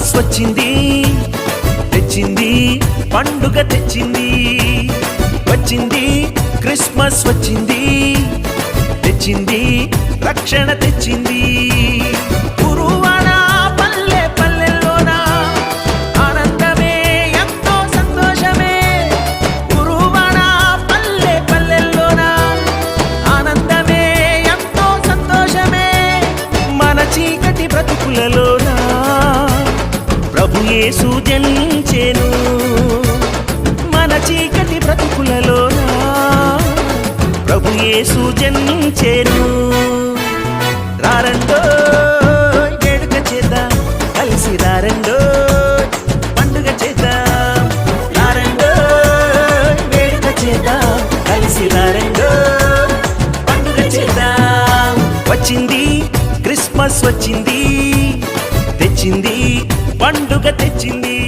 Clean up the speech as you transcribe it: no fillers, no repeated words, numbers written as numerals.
Christmas వచ్చింది, తెచ్చింది పండుగ తెచ్చింది. వచ్చింది క్రిస్మస్ వచ్చింది, తెచ్చింది రక్షణ తెచ్చింది. గురువాడ పల్లె పల్లెల్లోన ఆనందమే ఎంతో సంతోషమే. గురువాడ పల్లె పల్లెల్లోన ఆనందమే ఎంతో సంతోషమే. మన చీకటి బ్రతుకులలోన ప్రభు యేసు జనించెను. మన చీకటి బ్రతుకులలోన ప్రభు యేసు జనించెను. రారండో వేడుక చేద్దాం, కలిసి రారండో పండుగ చేద్దాం. రారండో వేడుక చేద్దాం, కలిసి రారండో పండుగ చేద్దాం. వచ్చింది క్రిస్మస్ వచ్చింది, తెచ్చింది పండుగ తెచ్చింది.